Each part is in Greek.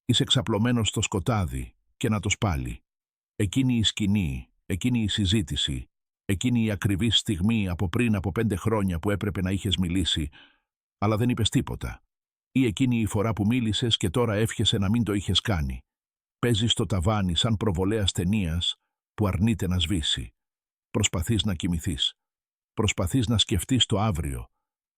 Είσαι ξαπλωμένος στο σκοτάδι και να το σπάλει. Εκείνη η σκηνή, εκείνη η συζήτηση, εκείνη η ακριβή στιγμή από πριν από 5 χρόνια που έπρεπε να είχες μιλήσει, αλλά δεν είπες τίποτα. Ή εκείνη η φορά που μίλησες και τώρα εύχεσαι να μην το είχες κάνει. Παίζεις στο ταβάνι σαν προβολέας ταινίας που αρνείται να σβήσει. Προσπαθείς να κοιμηθείς. Προσπαθείς να σκεφτείς το αύριο,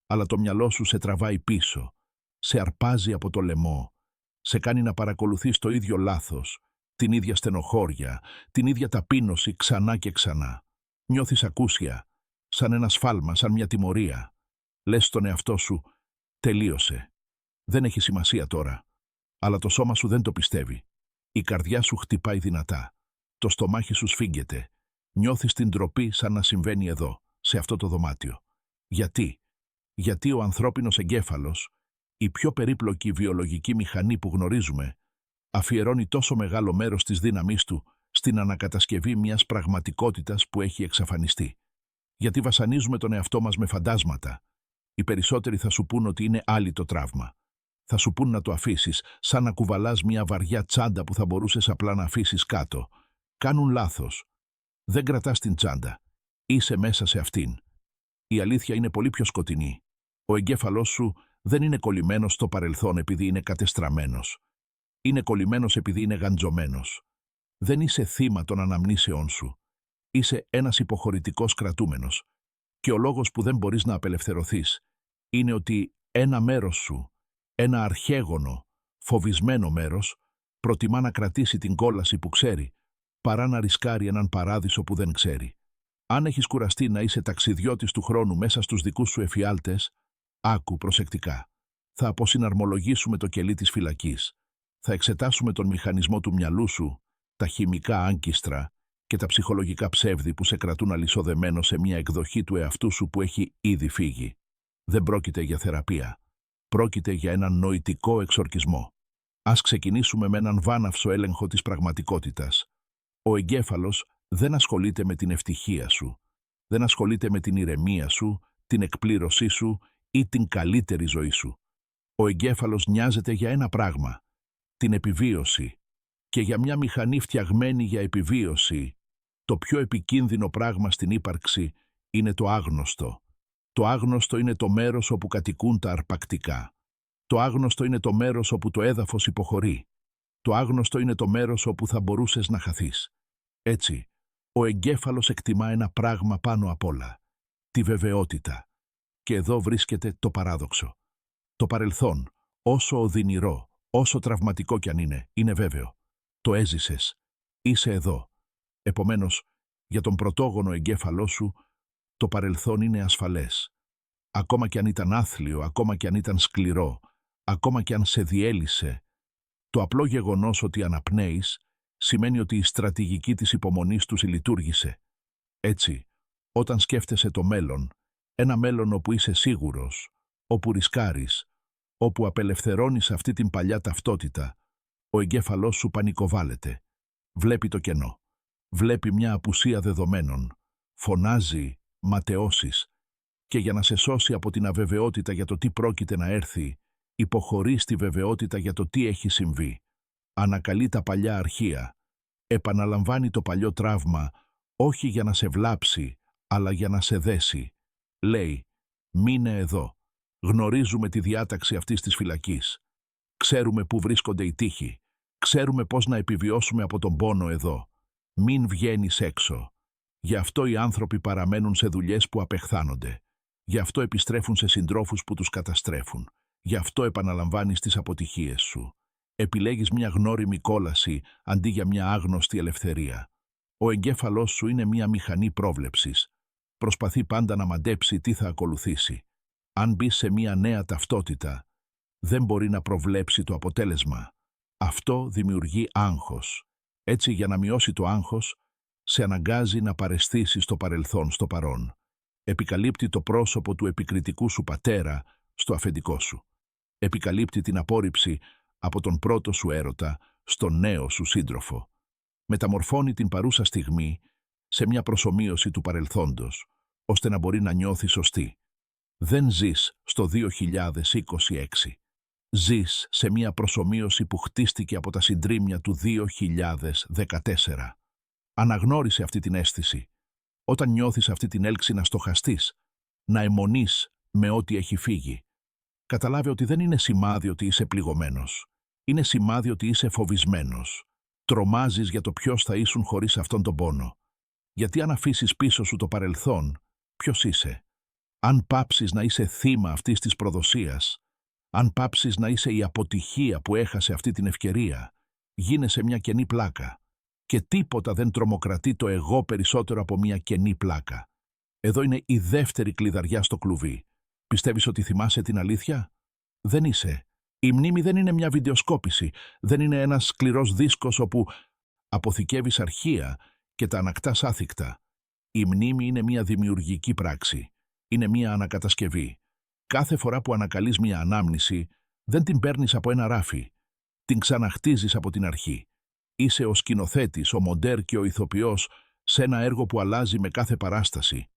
αλλά το μυαλό σου σε τραβάει πίσω, σε αρπάζει από το λαιμό, σε κάνει να παρακολουθείς το ίδιο λάθος, την ίδια στενοχώρια, την ίδια ταπείνωση ξανά και ξανά. Νιώθεις ακούσια, σαν ένα σφάλμα, σαν μια τιμωρία. Λες στον εαυτό σου, τελείωσε. Δεν έχει σημασία τώρα. Αλλά το σώμα σου δεν το πιστεύει. Η καρδιά σου χτυπάει δυνατά. Το στομάχι σου σφίγγεται. Νιώθεις την ντροπή σαν να συμβαίνει εδώ, σε αυτό το δωμάτιο. Γιατί? Γιατί ο ανθρώπινος εγκέφαλος, η πιο περίπλοκη βιολογική μηχανή που γνωρίζουμε, αφιερώνει τόσο μεγάλο μέρος της δύναμής του στην ανακατασκευή μιας πραγματικότητας που έχει εξαφανιστεί. Γιατί βασανίζουμε τον εαυτό μας με φαντάσματα. Οι περισσότεροι θα σου πούν ότι είναι άλλη το τραύμα. Θα σου πούν να το αφήσεις, σαν να κουβαλάς μια βαριά τσάντα που θα μπορούσες απλά να αφήσεις κάτω. Κάνουν λάθος. Δεν κρατάς την τσάντα. Είσαι μέσα σε αυτήν. Η αλήθεια είναι πολύ πιο σκοτεινή. Ο εγκέφαλός σου δεν είναι κολλημένος στο παρελθόν επειδή είναι κατεστραμμένος. Είναι κολλημένος επειδή είναι γαντζωμένος. Δεν είσαι θύμα των αναμνήσεών σου. Είσαι ένας υποχωρητικός κρατούμενος. Και ο λόγος που δεν μπορείς να απελευθερωθείς είναι ότι ένα μέρος σου, ένα αρχαίγωνο, φοβισμένο μέρος, προτιμά να κρατήσει την κόλαση που ξέρει, παρά να ρισκάρει έναν παράδεισο που δεν ξέρει. Αν έχεις κουραστεί να είσαι ταξιδιώτης του χρόνου μέσα στους δικούς σου εφιάλτες, άκου προσεκτικά. Θα αποσυναρμολογήσουμε το κελί της φυλακής. Θα εξετάσουμε τον μηχανισμό του μυαλού σου, τα χημικά άγκιστρα και τα ψυχολογικά ψεύδη που σε κρατούν αλυσοδεμένο σε μια εκδοχή του εαυτού σου που έχει ήδη φύγει. Δεν πρόκειται για θεραπεία. Πρόκειται για έναν νοητικό εξορκισμό. Ας ξεκινήσουμε με έναν βάναυσο έλεγχο της πραγματικότητας. Ο εγκέφαλος δεν ασχολείται με την ευτυχία σου. Δεν ασχολείται με την ηρεμία σου, την εκπλήρωσή σου ή την καλύτερη ζωή σου. Ο εγκέφαλος νοιάζεται για ένα πράγμα, την επιβίωση. Και για μια μηχανή φτιαγμένη για επιβίωση, το πιο επικίνδυνο πράγμα στην ύπαρξη είναι το άγνωστο. Το άγνωστο είναι το μέρος όπου κατοικούν τα αρπακτικά. Το άγνωστο είναι το μέρος όπου το έδαφος υποχωρεί. Το άγνωστο είναι το μέρος όπου θα μπορούσες να χαθείς. Έτσι, ο εγκέφαλος εκτιμά ένα πράγμα πάνω απ' όλα. Τη βεβαιότητα. Και εδώ βρίσκεται το παράδοξο. Το παρελθόν, όσο οδυνηρό, όσο τραυματικό κι αν είναι βέβαιο. Το έζησες. Είσαι εδώ. Επομένως, για τον πρωτόγονο εγκέφαλό σου, το παρελθόν είναι ασφαλές. Ακόμα κι αν ήταν άθλιο, ακόμα κι αν ήταν σκληρό, ακόμα κι αν σε διέλυσε, το απλό γεγονός ότι αναπνέεις σημαίνει ότι η στρατηγική της υπομονής του λειτουργήσε. Έτσι, όταν σκέφτεσαι το μέλλον, ένα μέλλον όπου είσαι σίγουρος, όπου ρισκάρεις, όπου απελευθερώνεις αυτή την παλιά ταυτότητα, ο εγκέφαλός σου πανικοβάλλεται. Βλέπει το κενό. Βλέπει μια απουσία δεδομένων. Φωνάζει ματαιώσεις. Και για να σε σώσει από την αβεβαιότητα για το τι πρόκειται να έρθει, υποχωρεί στη βεβαιότητα για το τι έχει συμβεί. Ανακαλεί τα παλιά αρχεία. Επαναλαμβάνει το παλιό τραύμα, όχι για να σε βλάψει, αλλά για να σε δέσει. Λέει, μείνε εδώ. Γνωρίζουμε τη διάταξη αυτής της φυλακής. Ξέρουμε πού βρίσκονται οι τοίχοι. Ξέρουμε πώς να επιβιώσουμε από τον πόνο εδώ. Μην βγαίνεις έξω. Γι' αυτό οι άνθρωποι παραμένουν σε δουλειές που απεχθάνονται. Γι' αυτό επιστρέφουν σε συντρόφους που τους καταστρέφουν. Γι' αυτό επαναλαμβάνεις τις αποτυχίες σου. Επιλέγεις μια γνώριμη κόλαση αντί για μια άγνωστη ελευθερία. Ο εγκέφαλός σου είναι μια μηχανή πρόβλεψης. Προσπαθεί πάντα να μαντέψει τι θα ακολουθήσει. Αν μπεις σε μια νέα ταυτότητα, δεν μπορεί να προβλέψει το αποτέλεσμα. Αυτό δημιουργεί άγχος. Έτσι, για να μειώσει το άγχος, σε αναγκάζει να παραισθήσεις το παρελθόν στο παρόν. Επικαλύπτει το πρόσωπο του επικριτικού σου πατέρα στο αφεντικό σου. Επικαλύπτει την απόρριψη από τον πρώτο σου έρωτα στον νέο σου σύντροφο. Μεταμορφώνει την παρούσα στιγμή σε μια προσομοίωση του παρελθόντος, ώστε να μπορεί να νιώθει σωστή. Δεν ζεις στο 2026. Ζεις σε μια προσομοίωση που χτίστηκε από τα συντρίμμια του 2014. Αναγνώρισε αυτή την αίσθηση. Όταν νιώθεις αυτή την έλξη να στοχαστείς, να αιμονείς με ό,τι έχει φύγει. Καταλάβε ότι δεν είναι σημάδι ότι είσαι πληγωμένος. Είναι σημάδι ότι είσαι φοβισμένος. Τρομάζεις για το ποιος θα ήσουν χωρίς αυτόν τον πόνο. Γιατί αν αφήσεις πίσω σου το παρελθόν, ποιος είσαι? Αν πάψεις να είσαι θύμα αυτής της προδοσίας, αν πάψεις να είσαι η αποτυχία που έχασε αυτή την ευκαιρία, γίνεσαι μια κενή πλάκα. Και τίποτα δεν τρομοκρατεί το εγώ περισσότερο από μια κενή πλάκα. Εδώ είναι η δεύτερη κλειδαριά στο κλουβί. Πιστεύεις ότι θυμάσαι την αλήθεια? Δεν είσαι. Η μνήμη δεν είναι μια βιντεοσκόπηση. Δεν είναι ένας σκληρός δίσκος όπου αποθηκεύεις αρχεία και τα ανακτάς άθικτα. Η μνήμη είναι μια δημιουργική πράξη. Είναι μια ανακατασκευή. Κάθε φορά που ανακαλείς μια ανάμνηση, δεν την παίρνεις από ένα ράφι. Την ξαναχτίζεις από την αρχή. Είσαι ο σκηνοθέτης, ο μοντέρ και ο ηθοποιός σε ένα έργο που αλλάζει με κάθε παράσταση.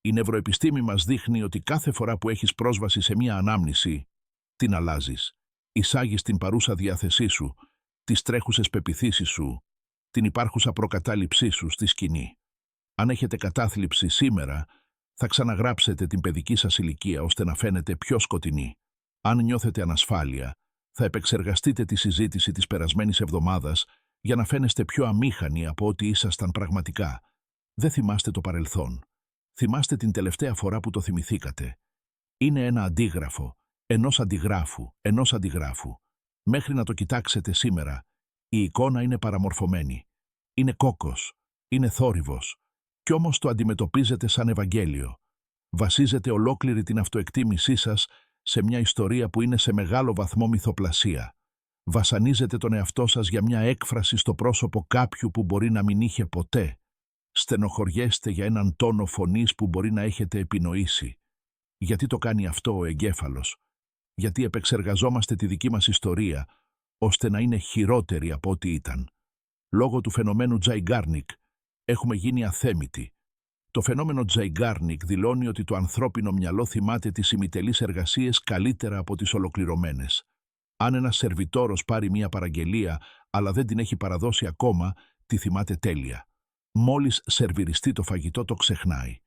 Η νευροεπιστήμη μας δείχνει ότι κάθε φορά που έχεις πρόσβαση σε μια ανάμνηση, την αλλάζεις. Εισάγεις την παρούσα διάθεσή σου, τις τρέχουσες πεποιθήσεις σου, την υπάρχουσα προκατάληψή σου στη σκηνή. Αν έχετε κατάθλιψη σήμερα, θα ξαναγράψετε την παιδική σας ηλικία ώστε να φαίνεται πιο σκοτεινή. Αν νιώθετε ανασφάλεια, θα επεξεργαστείτε τη συζήτηση της περασμένης εβδομάδας για να φαίνεστε πιο αμήχανοι από ό,τι ήσασταν πραγματικά. Δεν θυμάστε το παρελθόν. Θυμάστε την τελευταία φορά που το θυμηθήκατε. Είναι ένα αντίγραφο, ενός αντιγράφου. Μέχρι να το κοιτάξετε σήμερα, η εικόνα είναι παραμορφωμένη. Είναι κόκκος, είναι θόρυβος, κι όμως το αντιμετωπίζετε σαν Ευαγγέλιο. Βασίζετε ολόκληρη την αυτοεκτίμησή σας σε μια ιστορία που είναι σε μεγάλο βαθμό μυθοπλασία. Βασανίζετε τον εαυτό σας για μια έκφραση στο πρόσωπο κάποιου που μπορεί να μην είχε ποτέ. Στενοχωριέστε για έναν τόνο φωνής που μπορεί να έχετε επινοήσει. Γιατί το κάνει αυτό ο εγκέφαλος? Γιατί επεξεργαζόμαστε τη δική μας ιστορία, ώστε να είναι χειρότερη από ό,τι ήταν. Λόγω του φαινομένου Zeigarnik έχουμε γίνει αθέμητοι. Το φαινόμενο Zeigarnik δηλώνει ότι το ανθρώπινο μυαλό θυμάται τις ημιτελείς εργασίες καλύτερα από τις ολοκληρωμένες. Αν ένας σερβιτόρος πάρει μία παραγγελία, αλλά δεν την έχει παραδώσει ακόμα, τη θυμάται τέλεια. Μόλις σερβιριστεί το φαγητό, το ξεχνάει.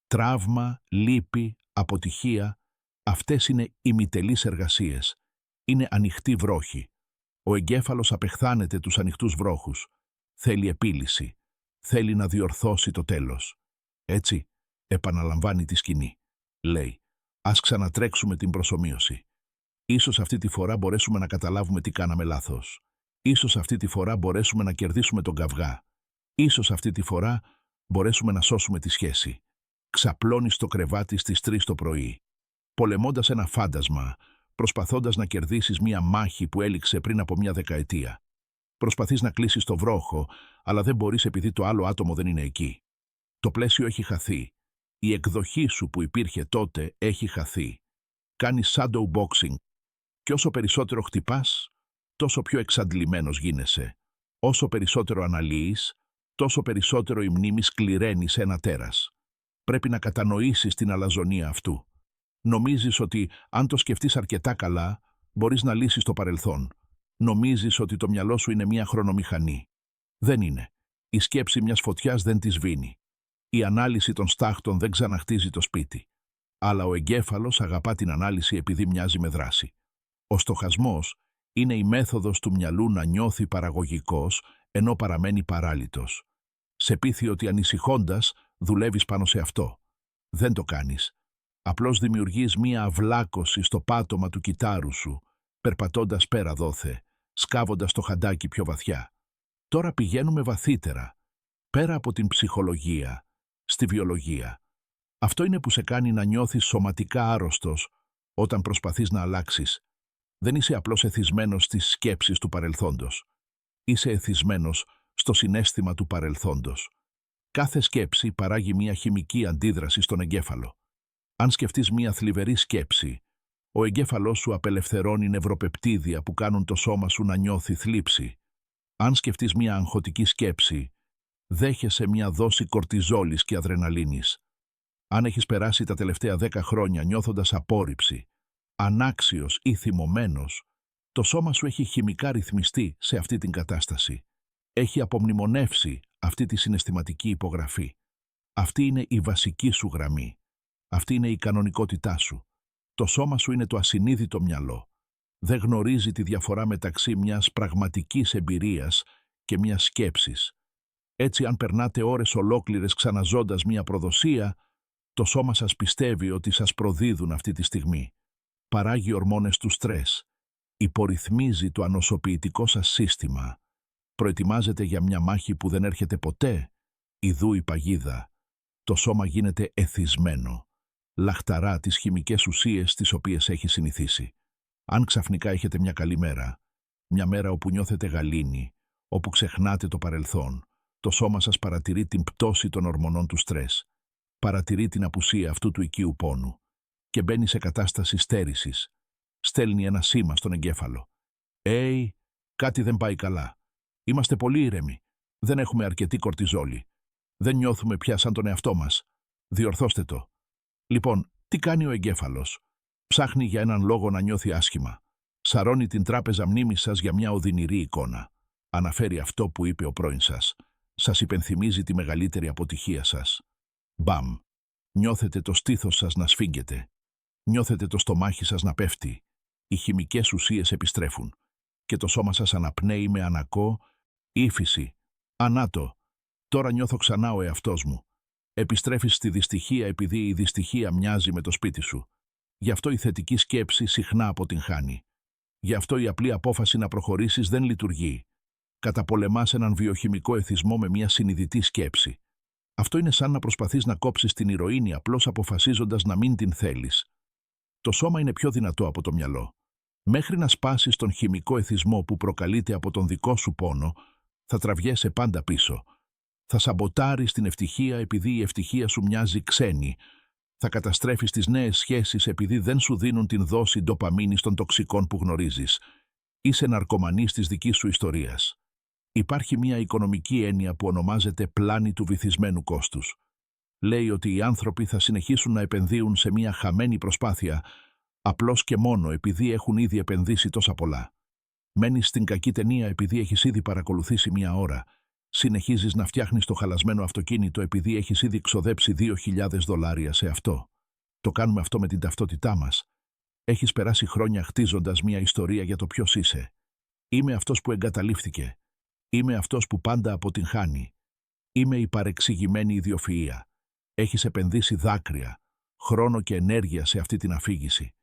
Τραύμα, λύπη, αποτυχία, αυτές είναι ημιτελείς εργασίες. Είναι ανοιχτή βρόχη. Ο εγκέφαλος απεχθάνεται τους ανοιχτούς βρόχους. Θέλει επίλυση. Θέλει να διορθώσει το τέλος. Έτσι, επαναλαμβάνει τη σκηνή. Λέει, ας ξανατρέξουμε την προσομοίωση. Ίσως αυτή τη φορά μπορέσουμε να καταλάβουμε τι κάναμε λάθος. Ίσως αυτή τη φορά μπορέσουμε να κερδίσουμε τον καυγά. Ίσως αυτή τη φορά μπορέσουμε να σώσουμε τη σχέση. Ξαπλώνεις στο κρεβάτι στις 3 το πρωί. Πολεμώντας ένα φάντασμα, προσπαθώντας να κερδίσεις μία μάχη που έληξε πριν από μια δεκαετία. Προσπαθείς να κλείσεις το βρόχο, αλλά δεν μπορείς επειδή το άλλο άτομο δεν είναι εκεί. Το πλαίσιο έχει χαθεί. Η εκδοχή σου που υπήρχε τότε έχει χαθεί. Κάνεις shadow boxing. Και όσο περισσότερο χτυπάς, τόσο πιο εξαντλημένος γίνεσαι. Όσο περισσότερο αναλύεις, τόσο περισσότερο η μνήμη σκληραίνει σε ένα τέρας. Πρέπει να κατανοήσεις την αλαζονία αυτού. Νομίζεις ότι αν το σκεφτείς αρκετά καλά, μπορείς να λύσεις το παρελθόν. Νομίζεις ότι το μυαλό σου είναι μια χρονομηχανή. Δεν είναι. Η σκέψη μιας φωτιάς δεν τη σβήνει. Η ανάλυση των στάχτων δεν ξαναχτίζει το σπίτι. Αλλά ο εγκέφαλος αγαπά την ανάλυση επειδή μοιάζει με δράση. Ο στοχασμός είναι η μέθοδος του μυαλού να νιώθει παραγωγικός ενώ παραμένει παράλυτος. Σε πείθει ότι ανησυχώντας δουλεύεις πάνω σε αυτό. Δεν το κάνεις. Απλώς δημιουργείς μία αυλάκωση στο πάτωμα του κυτάρου σου, περπατώντας πέρα δόθε, σκάβοντας το χαντάκι πιο βαθιά. Τώρα πηγαίνουμε βαθύτερα, πέρα από την ψυχολογία, στη βιολογία. Αυτό είναι που σε κάνει να νιώθεις σωματικά άρρωστος όταν προσπαθείς να αλλάξεις. Δεν είσαι απλώς εθισμένος στις σκέψεις του παρελθόντος. Είσαι εθισμένος στο συναίσθημα του παρελθόντος. Κάθε σκέψη παράγει μια χημική αντίδραση στον εγκέφαλο. Αν σκεφτείς μια θλιβερή σκέψη, ο εγκέφαλός σου απελευθερώνει νευροπεπτίδια που κάνουν το σώμα σου να νιώθει θλίψη. Αν σκεφτείς μια αγχωτική σκέψη, δέχεσαι μια δόση κορτιζόλης και αδρεναλίνης. Αν έχεις περάσει τα τελευταία 10 χρόνια νιώθοντας απόρριψη, ανάξιος ή θυμωμένος, το σώμα σου έχει χημικά ρυθμιστεί σε αυτή την κατάσταση. Έχει απομνημονεύσει αυτή τη συναισθηματική υπογραφή. Αυτή είναι η βασική σου γραμμή. Αυτή είναι η κανονικότητά σου. Το σώμα σου είναι το ασυνείδητο μυαλό. Δεν γνωρίζει τη διαφορά μεταξύ μιας πραγματικής εμπειρίας και μιας σκέψης. Έτσι, αν περνάτε ώρες ολόκληρες ξαναζώντας μια προδοσία, το σώμα σας πιστεύει ότι σας προδίδουν αυτή τη στιγμή. Παράγει ορμόνες του στρες. Υπορυθμίζει το ανοσοποιητικό σας σύστημα. Προετοιμάζεται για μια μάχη που δεν έρχεται ποτέ. Ιδού η παγίδα. Το σώμα γίνεται εθισμένο. Λαχταρά τις χημικές ουσίες τις οποίες έχει συνηθίσει. Αν ξαφνικά έχετε μια καλή μέρα, μια μέρα όπου νιώθετε γαλήνη, όπου ξεχνάτε το παρελθόν, το σώμα σας παρατηρεί την πτώση των ορμονών του στρες, παρατηρεί την απουσία αυτού του οικείου πόνου και μπαίνει σε κατάσταση στέρησης. Στέλνει ένα σήμα στον εγκέφαλο. Κάτι δεν πάει καλά. Είμαστε πολύ ήρεμοι. Δεν έχουμε αρκετή κορτιζόλη. Δεν νιώθουμε πια σαν τον εαυτό μας. Διορθώστε το. Λοιπόν, τι κάνει ο εγκέφαλος? Ψάχνει για έναν λόγο να νιώθει άσχημα. Σαρώνει την τράπεζα μνήμης σας για μια οδυνηρή εικόνα. Αναφέρει αυτό που είπε ο πρώην σας. Σας υπενθυμίζει τη μεγαλύτερη αποτυχία σας. Μπαμ! Νιώθετε το στήθος σας να σφίγγεται. Νιώθετε το στομάχι σας να πέφτει. Οι χημικές ουσίες επιστρέφουν. Και το σώμα σας αναπνέει με ανακό, ύφεση. Ανάτο! Τώρα νιώθω ξανά ο εαυτός μου. Επιστρέφεις στη δυστυχία επειδή η δυστυχία μοιάζει με το σπίτι σου. Γι' αυτό η θετική σκέψη συχνά αποτυγχάνει. Γι' αυτό η απλή απόφαση να προχωρήσεις δεν λειτουργεί. Καταπολεμάς έναν βιοχημικό εθισμό με μια συνειδητή σκέψη. Αυτό είναι σαν να προσπαθείς να κόψεις την ηρωίνη απλώς αποφασίζοντας να μην την θέλεις. Το σώμα είναι πιο δυνατό από το μυαλό. Μέχρι να σπάσεις τον χημικό εθισμό που προκαλείται από τον δικό σου πόνο, θα τραβιέσαι πάντα πίσω. Θα σαμποτάρεις την ευτυχία επειδή η ευτυχία σου μοιάζει ξένη. Θα καταστρέφεις τις νέες σχέσεις επειδή δεν σου δίνουν την δόση ντοπαμίνης των τοξικών που γνωρίζεις. Είσαι ναρκωμανής της δικής σου ιστορίας. Υπάρχει μια οικονομική έννοια που ονομάζεται πλάνη του βυθισμένου κόστους. Λέει ότι οι άνθρωποι θα συνεχίσουν να επενδύουν σε μια χαμένη προσπάθεια απλώς και μόνο επειδή έχουν ήδη επενδύσει τόσα πολλά. Μένεις στην κακή ταινία επειδή έχεις ήδη παρακολουθήσει μια ώρα. Συνεχίζεις να φτιάχνεις το χαλασμένο αυτοκίνητο επειδή έχεις ήδη ξοδέψει $2.000 σε αυτό. Το κάνουμε αυτό με την ταυτότητά μας. Έχεις περάσει χρόνια χτίζοντας μια ιστορία για το ποιος είσαι. Είμαι αυτός που εγκαταλείφθηκε. Είμαι αυτός που πάντα αποτυγχάνει. Είμαι η παρεξηγημένη ιδιοφυΐα. Έχεις επενδύσει δάκρυα, χρόνο και ενέργεια σε αυτή την αφήγηση.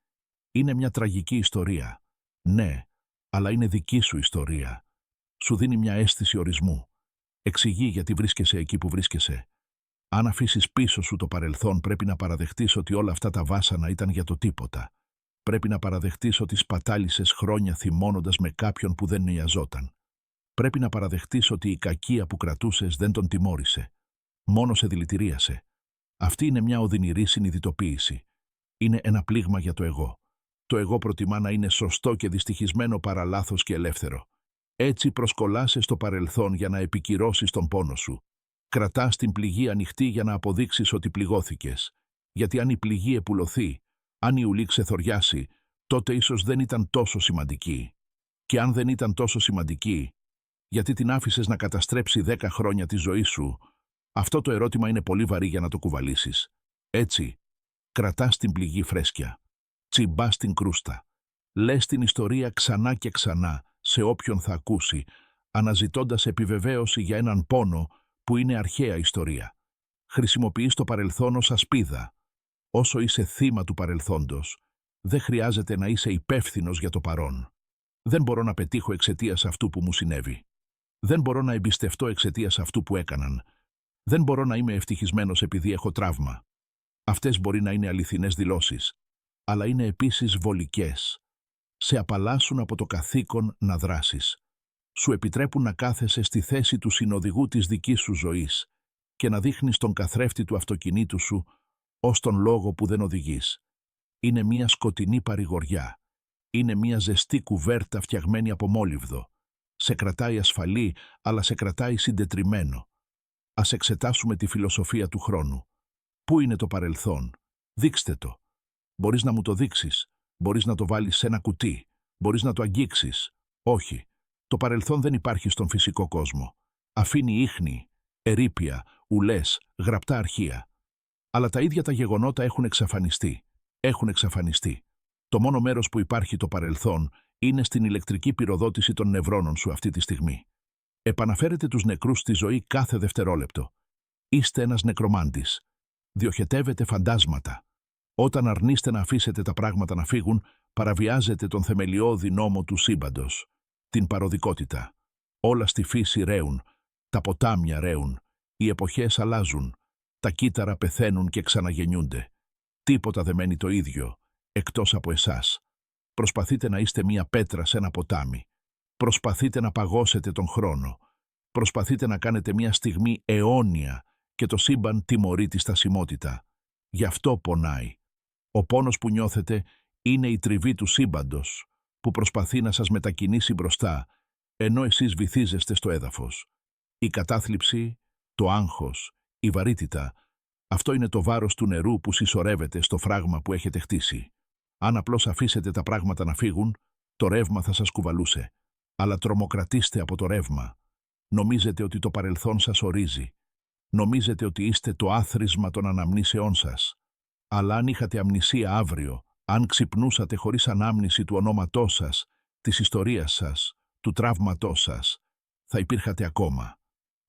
Είναι μια τραγική ιστορία. Ναι, αλλά είναι δική σου ιστορία. Σου δίνει μια αίσθηση ορισμού. Εξηγεί γιατί βρίσκεσαι εκεί που βρίσκεσαι. Αν αφήσεις πίσω σου το παρελθόν, πρέπει να παραδεχτείς ότι όλα αυτά τα βάσανα ήταν για το τίποτα. Πρέπει να παραδεχτείς ότι σπατάλησες χρόνια θυμώνοντας με κάποιον που δεν νοιαζόταν. Πρέπει να παραδεχτείς ότι η κακία που κρατούσες δεν τον τιμώρησε. Μόνο σε δηλητηρίασε. Αυτή είναι μια οδυνηρή συνειδητοποίηση. Είναι ένα πλήγμα για το εγώ. Το εγώ προτιμά να είναι σωστό και δυστυχισμένο παρά λάθος και ελεύθερο. Έτσι προσκολάσαι στο παρελθόν για να επικυρώσεις τον πόνο σου. Κρατάς την πληγή ανοιχτή για να αποδείξεις ότι πληγώθηκες. Γιατί αν η πληγή επουλωθεί, αν η ουλή ξεθοριάσει, τότε ίσως δεν ήταν τόσο σημαντική. Και αν δεν ήταν τόσο σημαντική, γιατί την άφησες να καταστρέψει 10 χρόνια τη ζωή σου? Αυτό το ερώτημα είναι πολύ βαρύ για να το κουβαλήσεις. Έτσι, κρατάς την πληγή φρέσκια. Τσιμπάς την κρούστα. Λες την ιστορία ξανά και ξανά σε όποιον θα ακούσει, αναζητώντας επιβεβαίωση για έναν πόνο που είναι αρχαία ιστορία. Χρησιμοποιείς το παρελθόν ως ασπίδα. Όσο είσαι θύμα του παρελθόντος, δεν χρειάζεται να είσαι υπεύθυνος για το παρόν. Δεν μπορώ να πετύχω εξαιτίας αυτού που μου συνέβη. Δεν μπορώ να εμπιστευτώ εξαιτίας αυτού που έκαναν. Δεν μπορώ να είμαι ευτυχισμένος επειδή έχω τραύμα. Αυτές μπορεί να είναι αληθινές δηλώσεις, αλλά είναι επίσης βολικές. Σε απαλλάσσουν από το καθήκον να δράσεις. Σου επιτρέπουν να κάθεσαι στη θέση του συνοδηγού της δικής σου ζωής και να δείχνεις τον καθρέφτη του αυτοκινήτου σου ως τον λόγο που δεν οδηγείς. Είναι μια σκοτεινή παρηγοριά. Είναι μια ζεστή κουβέρτα φτιαγμένη από μόλιβδο. Σε κρατάει ασφαλή, αλλά σε κρατάει συντετριμμένο. Ας εξετάσουμε τη φιλοσοφία του χρόνου. Πού είναι το παρελθόν? Δείξτε το. Μπορείς να μου το δείξεις? Μπορείς να το βάλεις σε ένα κουτί. Μπορείς να το αγγίξεις. Όχι. Το παρελθόν δεν υπάρχει στον φυσικό κόσμο. Αφήνει ίχνη, ερείπια, ουλές, γραπτά αρχεία. Αλλά τα ίδια τα γεγονότα έχουν εξαφανιστεί. Έχουν εξαφανιστεί. Το μόνο μέρος που υπάρχει το παρελθόν είναι στην ηλεκτρική πυροδότηση των νευρώνων σου αυτή τη στιγμή. Επαναφέρετε τους νεκρούς στη ζωή κάθε δευτερόλεπτο. Είστε ένας νεκρομάντης. Διοχετεύετε φαντάσματα. Όταν αρνείστε να αφήσετε τα πράγματα να φύγουν, παραβιάζετε τον θεμελιώδη νόμο του σύμπαντος. Την παροδικότητα. Όλα στη φύση ρέουν. Τα ποτάμια ρέουν. Οι εποχές αλλάζουν. Τα κύτταρα πεθαίνουν και ξαναγεννιούνται. Τίποτα δεν μένει το ίδιο, εκτός από εσάς. Προσπαθείτε να είστε μία πέτρα σε ένα ποτάμι. Προσπαθείτε να παγώσετε τον χρόνο. Προσπαθείτε να κάνετε μία στιγμή αιώνια και το σύμπαν τιμωρεί τη στασιμότητα. Γι' αυτό πονάει. Ο πόνος που νιώθετε είναι η τριβή του σύμπαντος που προσπαθεί να σας μετακινήσει μπροστά, ενώ εσείς βυθίζεστε στο έδαφος. Η κατάθλιψη, το άγχος, η βαρύτητα, αυτό είναι το βάρος του νερού που συσσωρεύεται στο φράγμα που έχετε χτίσει. Αν απλώς αφήσετε τα πράγματα να φύγουν, το ρεύμα θα σας κουβαλούσε. Αλλά τρομοκρατήστε από το ρεύμα. Νομίζετε ότι το παρελθόν σας ορίζει. Νομίζετε ότι είστε το άθροισμα των αναμνήσεών σας. Αλλά αν είχατε αμνησία αύριο, αν ξυπνούσατε χωρίς ανάμνηση του ονόματός σας, της ιστορίας σας, του τραύματός σας, θα υπήρχατε ακόμα.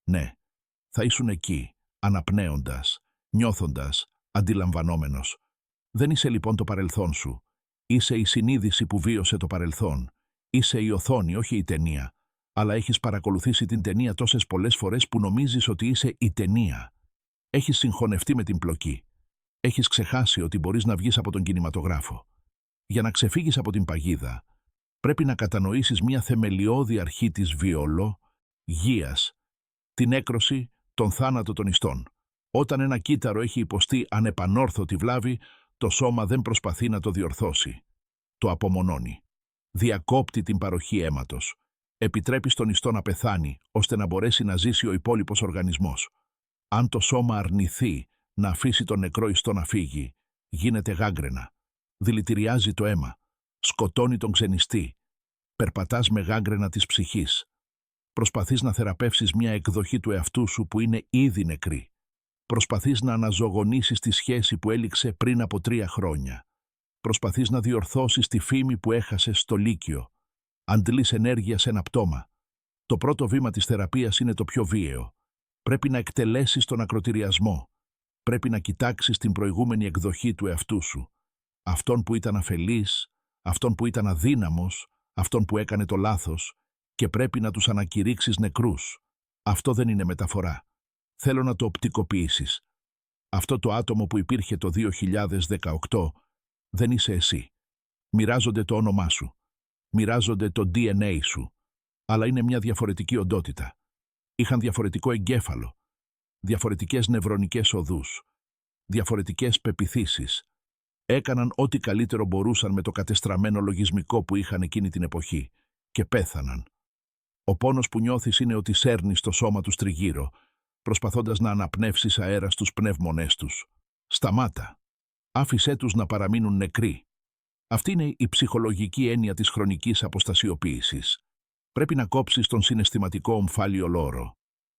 Ναι, θα ήσουν εκεί, αναπνέοντας, νιώθοντας, αντιλαμβανόμενος. Δεν είσαι λοιπόν το παρελθόν σου. Είσαι η συνείδηση που βίωσε το παρελθόν. Είσαι η οθόνη, όχι η ταινία. Αλλά έχεις παρακολουθήσει την ταινία τόσες πολλές φορές που νομίζεις ότι είσαι η ταινία. Έχεις συγχωνευτεί με την πλοκή. Έχεις ξεχάσει ότι μπορείς να βγεις από τον κινηματογράφο. Για να ξεφύγεις από την παγίδα, πρέπει να κατανοήσεις μια θεμελιώδη αρχή της βιολογίας, την έκρωση, τον θάνατο των ιστών. Όταν ένα κύτταρο έχει υποστεί ανεπανόρθωτη βλάβη, το σώμα δεν προσπαθεί να το διορθώσει. Το απομονώνει. Διακόπτει την παροχή αίματος. Επιτρέπει στον ιστό να πεθάνει, ώστε να μπορέσει να ζήσει ο υπόλοιπος οργανισμός. Αν το σώμα αρνηθεί να αφήσει τον νεκρό ιστό να φύγει, γίνεται γάγκρενα. Δηλητηριάζει το αίμα. Σκοτώνει τον ξενιστή. Περπατάς με γάγκρενα της ψυχής. Προσπαθείς να θεραπεύσεις μια εκδοχή του εαυτού σου που είναι ήδη νεκρή. Προσπαθείς να αναζωογονήσεις τη σχέση που έληξε πριν από 3 χρόνια. Προσπαθείς να διορθώσεις τη φήμη που έχασες στο Λύκειο. Αντλείς ενέργεια σε ένα πτώμα. Το πρώτο βήμα της θεραπείας είναι το πιο βίαιο. Πρέπει να εκτελέσεις τον ακροτηριασμό. Πρέπει να κοιτάξεις την προηγούμενη εκδοχή του εαυτού σου. Αυτόν που ήταν αφελής, αυτόν που ήταν αδύναμος, αυτόν που έκανε το λάθος, και πρέπει να τους ανακηρύξεις νεκρούς. Αυτό δεν είναι μεταφορά. Θέλω να το οπτικοποιήσεις. Αυτό το άτομο που υπήρχε το 2018 δεν είσαι εσύ. Μοιράζονται το όνομά σου. Μοιράζονται το DNA σου. Αλλά είναι μια διαφορετική οντότητα. Είχαν διαφορετικό εγκέφαλο. Διαφορετικές νευρονικές οδούς. Διαφορετικές πεποιθήσεις. Έκαναν ό,τι καλύτερο μπορούσαν με το κατεστραμμένο λογισμικό που είχαν εκείνη την εποχή και πέθαναν. Ο πόνος που νιώθεις είναι ότι σέρνεις το σώμα τους τριγύρω, προσπαθώντας να αναπνεύσεις αέρα στους πνεύμονές τους. Σταμάτα. Άφησέ τους να παραμείνουν νεκροί. Αυτή είναι η ψυχολογική έννοια της χρονικής αποστασιοποίησης. Πρέπει να κόψεις τον συναισθηματικό ομφάλιο λόρο.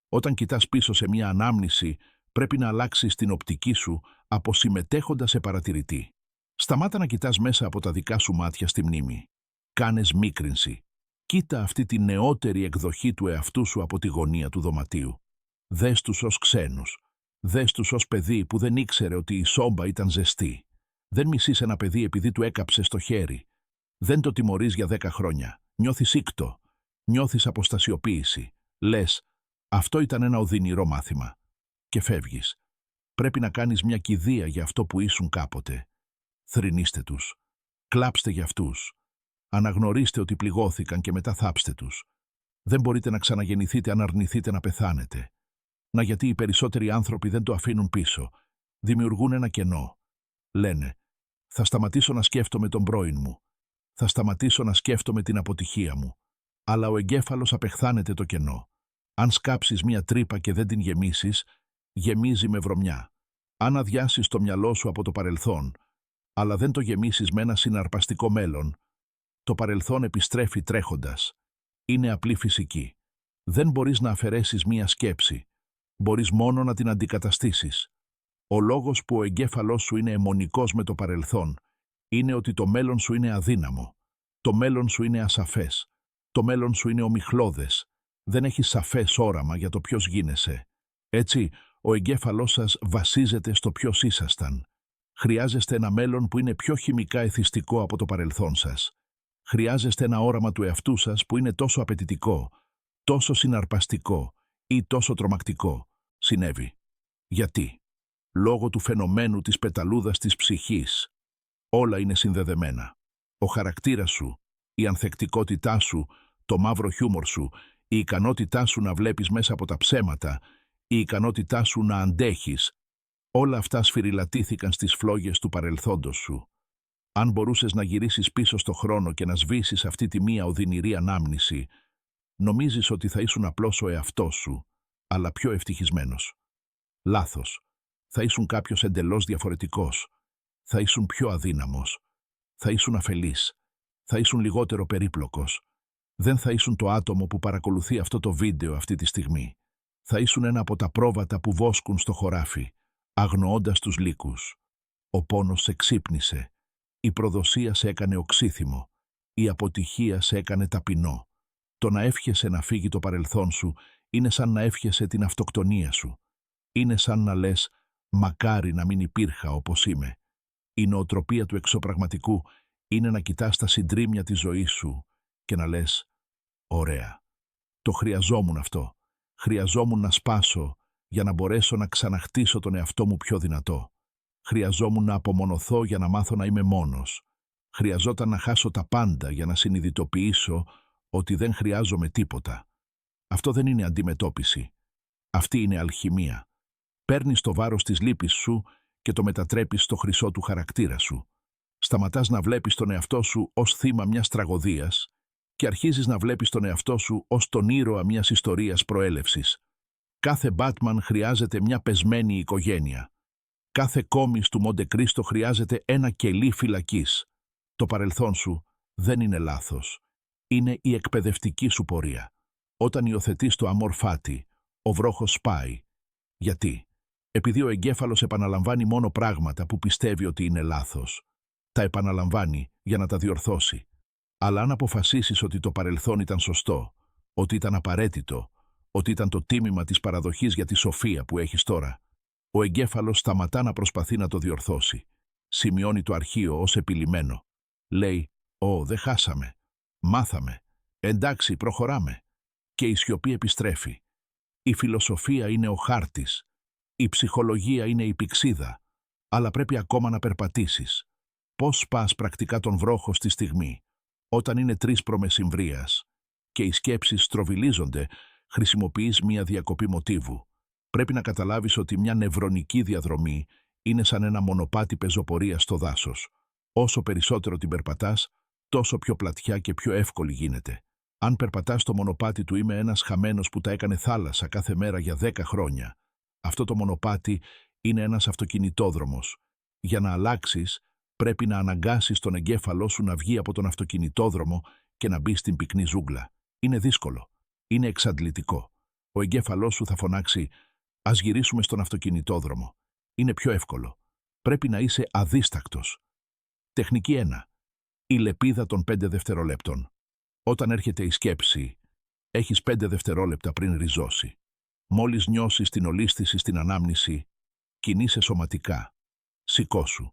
Όταν κοιτάς πίσω σε μια ανάμνηση, πρέπει να αλλάξεις την οπτική σου από συμμετέχοντα σε παρατηρητή. Σταμάτα να κοιτάς μέσα από τα δικά σου μάτια στη μνήμη. Κάνες μίκρινση. Κοίτα αυτή τη νεότερη εκδοχή του εαυτού σου από τη γωνία του δωματίου. Δες τους ως ξένους. Δες τους ως παιδί που δεν ήξερε ότι η σόμπα ήταν ζεστή. Δεν μισείς ένα παιδί επειδή του έκαψε στο χέρι. Δεν το τιμωρείς για 10 χρόνια. Νιώθεις ήκτο. Νιώθεις αποστασιοποίηση. Λες, αυτό ήταν ένα οδυνηρό μάθημα. Και φεύγεις. Πρέπει να κάνεις μια κηδεία για αυτό που ήσουν κάποτε. Θρηνήστε τους. Κλάψτε για αυτούς. Αναγνωρίστε ότι πληγώθηκαν και μετά θάψτε τους. Δεν μπορείτε να ξαναγεννηθείτε αν αρνηθείτε να πεθάνετε. Να, γιατί οι περισσότεροι άνθρωποι δεν το αφήνουν πίσω. Δημιουργούν ένα κενό. Λένε, θα σταματήσω να σκέφτομαι τον πρώην μου. Θα σταματήσω να σκέφτομαι την αποτυχία μου. Αλλά ο εγκέφαλος απεχθάνεται το κενό. Αν σκάψεις μια τρύπα και δεν την γεμίσεις, γεμίζει με βρωμιά. Αν αδειάσεις το μυαλό σου από το παρελθόν, αλλά δεν το γεμίσεις με ένα συναρπαστικό μέλλον, το παρελθόν επιστρέφει τρέχοντας. Είναι απλή φυσική. Δεν μπορείς να αφαιρέσεις μία σκέψη. Μπορείς μόνο να την αντικαταστήσεις. Ο λόγος που ο εγκέφαλός σου είναι αιμονικός με το παρελθόν είναι ότι το μέλλον σου είναι αδύναμο. Το μέλλον σου είναι ασαφές. Το μέλλον σου είναι ομιχλώδες. Δεν έχεις σαφές όραμα για το ποιος γίνεσαι. Έτσι, ο εγκέφαλός σας βασίζεται στο ποιος ήσασταν. Χρειάζεστε ένα μέλλον που είναι πιο χημικά εθιστικό από το παρελθόν σας. Χρειάζεστε ένα όραμα του εαυτού σας που είναι τόσο απαιτητικό, τόσο συναρπαστικό ή τόσο τρομακτικό. Συνέβη. Γιατί? Λόγω του φαινομένου της πεταλούδας της ψυχής. Όλα είναι συνδεδεμένα. Ο χαρακτήρας σου, η ανθεκτικότητά σου, το μαύρο χιούμορ σου, η ικανότητά σου να βλέπεις μέσα από τα ψέματα, η ικανότητά σου να αντέχεις, όλα αυτά σφυριλατήθηκαν στις φλόγες του παρελθόντος σου. Αν μπορούσες να γυρίσεις πίσω στο χρόνο και να σβήσεις αυτή τη μία οδυνηρή ανάμνηση, νομίζεις ότι θα ήσουν απλώς ο εαυτός σου, αλλά πιο ευτυχισμένος. Λάθος. Θα ήσουν κάποιος εντελώς διαφορετικός. Θα ήσουν πιο αδύναμος. Θα ήσουν αφελής. Θα ήσουν λιγότερο περίπλοκος. Δεν θα ήσουν το άτομο που παρακολουθεί αυτό το βίντεο αυτή τη στιγμή. Θα ήσουν ένα από τα πρόβατα που βόσκουν στο χωράφι, αγνοώντας τους λύκους. Ο πόνος σε ξύπνησε. Η προδοσία σε έκανε οξύθυμο. Η αποτυχία σε έκανε ταπεινό. Το να εύχεσαι να φύγει το παρελθόν σου είναι σαν να εύχεσαι την αυτοκτονία σου. Είναι σαν να λες «μακάρι να μην υπήρχα όπως είμαι». Η νοοτροπία του εξωπραγματικού είναι να κοιτάς τα συντρίμμια της ζωής σου και να λες «ωραία, το χρειαζόμουν αυτό. Χρειαζόμουν να σπάσω για να μπορέσω να ξαναχτίσω τον εαυτό μου πιο δυνατό. Χρειαζόμουν να απομονωθώ για να μάθω να είμαι μόνος. Χρειαζόταν να χάσω τα πάντα για να συνειδητοποιήσω ότι δεν χρειάζομαι τίποτα». Αυτό δεν είναι αντιμετώπιση. Αυτή είναι αλχημία. Παίρνεις το βάρος της λύπης σου και το μετατρέπεις στο χρυσό του χαρακτήρα σου. Σταματάς να βλέπεις τον εαυτό σου ως θύμα μιας τραγωδίας και αρχίζεις να βλέπεις τον εαυτό σου ως τον ήρωα μιας ιστορίας προέλευσης. Κάθε Μπάτμαν χρειάζεται μια πεσμένη οικογένεια. Κάθε κόμις του Μοντε Κρίστο χρειάζεται ένα κελί φυλακής. Το παρελθόν σου δεν είναι λάθος. Είναι η εκπαιδευτική σου πορεία. Όταν υιοθετείς το αμόρ φάτι, ο βρόχος σπάει. Γιατί? Επειδή ο εγκέφαλος επαναλαμβάνει μόνο πράγματα που πιστεύει ότι είναι λάθος. Τα επαναλαμβάνει για να τα διορθώσει. Αλλά αν αποφασίσεις ότι το παρελθόν ήταν σωστό, ότι ήταν απαραίτητο, ότι ήταν το τίμημα της παραδοχής για τη σοφία που έχεις τώρα, ο εγκέφαλος σταματά να προσπαθεί να το διορθώσει. Σημειώνει το αρχείο ως επιλυμμένο. Λέει δεν χάσαμε. Μάθαμε. Εντάξει, προχωράμε». Και η σιωπή επιστρέφει. Η φιλοσοφία είναι ο χάρτης. Η ψυχολογία είναι η πυξίδα. Αλλά πρέπει ακόμα να περπατήσεις. Πώς σπάς πρακτικά τον βρόχο στη στιγμή? Όταν είναι 3 π.Μ. και οι σκέψεις στροβιλίζονται, χρησιμοποιείς μια διακοπή μοτίβου. Πρέπει να καταλάβεις ότι μια νευρονική διαδρομή είναι σαν ένα μονοπάτι πεζοπορία στο δάσος. Όσο περισσότερο την περπατάς, τόσο πιο πλατιά και πιο εύκολη γίνεται. Αν περπατάς το μονοπάτι του «Είμαι ένας χαμένος που τα έκανε θάλασσα κάθε μέρα για 10 χρόνια», αυτό το μονοπάτι είναι ένας αυτοκινητόδρομος. Για να αλλάξεις, πρέπει να αναγκάσεις τον εγκέφαλό σου να βγει από τον αυτοκινητόδρομο και να μπει στην πυκνή ζούγκλα. Είναι δύσκολο. Είναι εξαντλητικό. Ο εγκέφαλός σου θα φωνάξει «Ας γυρίσουμε στον αυτοκινητόδρομο». Είναι πιο εύκολο. Πρέπει να είσαι αδίστακτος. Τεχνική 1. Η λεπίδα των 5 δευτερολέπτων. Όταν έρχεται η σκέψη, έχεις 5 δευτερόλεπτα πριν ριζώσει. Μόλις νιώσεις την ολίσθηση στην ανάμνηση, κινείσαι σωματικά. Σηκώσου.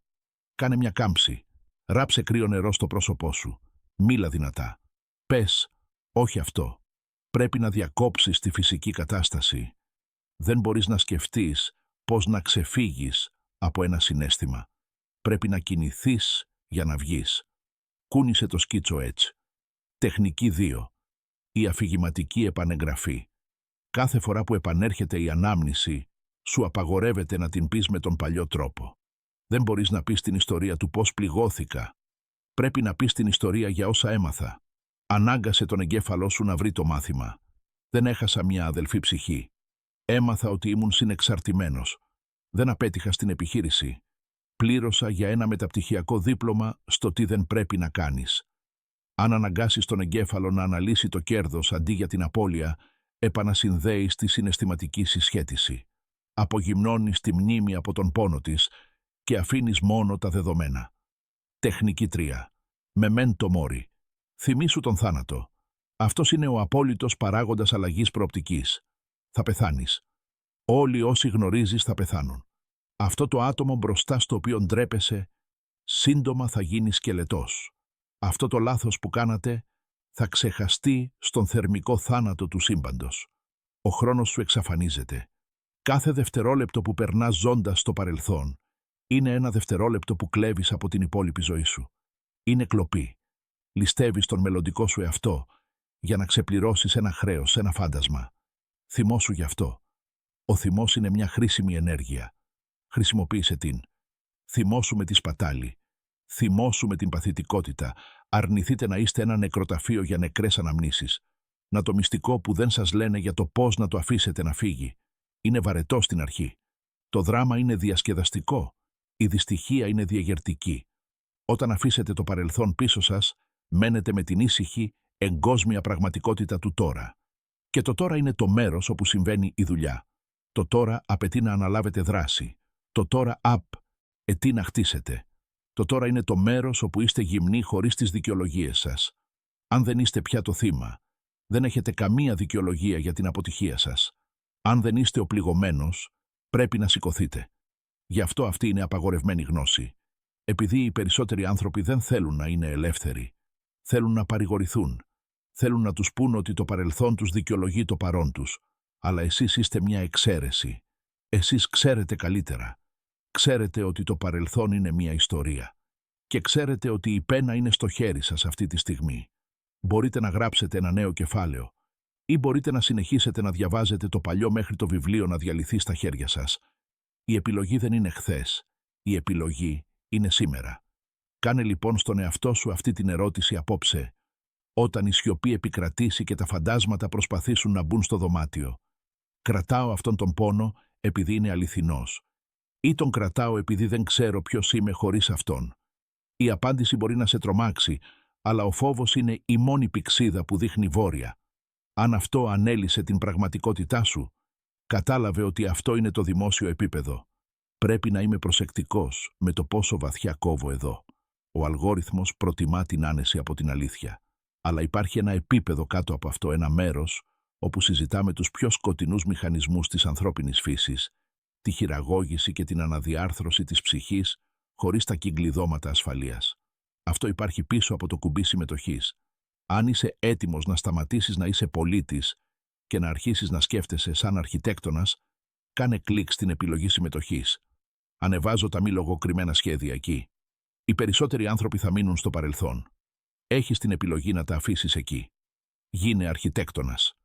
Κάνε μια κάμψη. Ράψε κρύο νερό στο πρόσωπό σου. Μίλα δυνατά. Πες, όχι αυτό. Πρέπει να διακόψεις τη φυσική κατάσταση. Δεν μπορείς να σκεφτείς πώς να ξεφύγεις από ένα συναίσθημα. Πρέπει να κινηθείς για να βγεις. Κούνησε το σκίτσο έτσι. Τεχνική 2. Η αφηγηματική επανεγγραφή. Κάθε φορά που επανέρχεται η ανάμνηση, σου απαγορεύεται να την πεις με τον παλιό τρόπο. Δεν μπορείς να πεις την ιστορία του πώς πληγώθηκα. Πρέπει να πεις την ιστορία για όσα έμαθα. Ανάγκασε τον εγκέφαλό σου να βρει το μάθημα. Δεν έχασα μια αδελφή ψυχή. Έμαθα ότι ήμουν συνεξαρτημένος. Δεν απέτυχα στην επιχείρηση. Πλήρωσα για ένα μεταπτυχιακό δίπλωμα στο τι δεν πρέπει να κάνεις. Αν αναγκάσεις τον εγκέφαλο να αναλύσει το κέρδος αντί για την απώλεια, επανασυνδέεις τη συναισθηματική συσχέτιση. Απογυμνώνεις τη μνήμη από τον πόνο της και αφήνεις μόνο τα δεδομένα. Τεχνική 3. Memento mori. Θυμήσου τον θάνατο. Αυτός είναι ο απόλυτος παράγοντας αλλαγής προοπτικής. Θα πεθάνεις. Όλοι όσοι γνωρίζεις θα πεθάνουν. Αυτό το άτομο μπροστά στο οποίο ντρέπεσαι, σύντομα θα γίνει σκελετός. Αυτό το λάθος που κάνατε θα ξεχαστεί στον θερμικό θάνατο του σύμπαντος. Ο χρόνος σου εξαφανίζεται. Κάθε δευτερόλεπτο που περνάς ζώντας στο παρελθόν είναι ένα δευτερόλεπτο που κλέβεις από την υπόλοιπη ζωή σου. Είναι κλοπή. Ληστεύεις τον μελλοντικό σου εαυτό για να ξεπληρώσεις ένα χρέος, ένα φάντασμα. Θυμώσου γι' αυτό. Ο θυμός είναι μια χρήσιμη ενέργεια. Χρησιμοποίησε την. Θυμώσου με τη σπατάλη. Θυμώσου με την παθητικότητα. Αρνηθείτε να είστε ένα νεκροταφείο για νεκρές αναμνήσεις. Να το μυστικό που δεν σας λένε για το πώς να το αφήσετε να φύγει. Είναι βαρετό στην αρχή. Το δράμα είναι διασκεδαστικό. Η δυστυχία είναι διαγερτική. Όταν αφήσετε το παρελθόν πίσω σας, μένετε με την ήσυχη, εγκόσμια πραγματικότητα του τώρα. Και το τώρα είναι το μέρος όπου συμβαίνει η δουλειά. Το τώρα απαιτεί να αναλάβετε δράση. Το τώρα απαιτεί να χτίσετε. Το τώρα είναι το μέρος όπου είστε γυμνοί χωρίς τις δικαιολογίες σας. Αν δεν είστε πια το θύμα, δεν έχετε καμία δικαιολογία για την αποτυχία σας. Αν δεν είστε ο πληγωμένος, πρέπει να σηκωθείτε. Γι' αυτό αυτή είναι απαγορευμένη γνώση. Επειδή οι περισσότεροι άνθρωποι δεν θέλουν να είναι ελεύθεροι, θέλουν να παρηγορηθούν, θέλουν να τους πούν ότι το παρελθόν τους δικαιολογεί το παρόν τους, αλλά εσείς είστε μια εξαίρεση. Εσείς ξέρετε καλύτερα. Ξέρετε ότι το παρελθόν είναι μια ιστορία. Και ξέρετε ότι η πένα είναι στο χέρι σας αυτή τη στιγμή. Μπορείτε να γράψετε ένα νέο κεφάλαιο ή μπορείτε να συνεχίσετε να διαβάζετε το παλιό μέχρι το βιβλίο να διαλυθεί στα χέρια σας. Η επιλογή δεν είναι χθες. Η επιλογή είναι σήμερα. Κάνε λοιπόν στον εαυτό σου αυτή την ερώτηση απόψε, όταν η σιωπή επικρατήσει και τα φαντάσματα προσπαθήσουν να μπουν στο δωμάτιο. Κρατάω αυτόν τον πόνο επειδή είναι αληθινός. Ή τον κρατάω επειδή δεν ξέρω ποιος είμαι χωρίς αυτόν. Η απάντηση μπορεί να σε τρομάξει, αλλά ο φόβος είναι η μόνη πηξίδα που δείχνει βόρεια. Αν αυτό ανέλυσε την πραγματικότητά σου, κατάλαβε ότι αυτό είναι το δημόσιο επίπεδο. Πρέπει να είμαι προσεκτικός με το πόσο βαθιά κόβω εδώ. Ο αλγόριθμος προτιμά την άνεση από την αλήθεια. Αλλά υπάρχει ένα επίπεδο κάτω από αυτό, ένα μέρος, όπου συζητάμε τους πιο σκοτεινούς μηχανισμούς της ανθρώπινης φύσης, τη χειραγώγηση και την αναδιάρθρωση της ψυχής, χωρίς τα κυκλειδώματα ασφαλείας. Αυτό υπάρχει πίσω από το κουμπί συμμετοχής. Αν είσαι έτοιμος να σταματήσεις να είσαι πολίτης και να αρχίσεις να σκέφτεσαι σαν αρχιτέκτονας, κάνε κλικ στην επιλογή συμμετοχής. Ανεβάζω τα μη λογοκριμμένα σχέδια εκεί. Οι περισσότεροι άνθρωποι θα μείνουν στο παρελθόν. Έχεις την επιλογή να τα αφήσεις εκεί. Γίνε αρχιτέκτονας.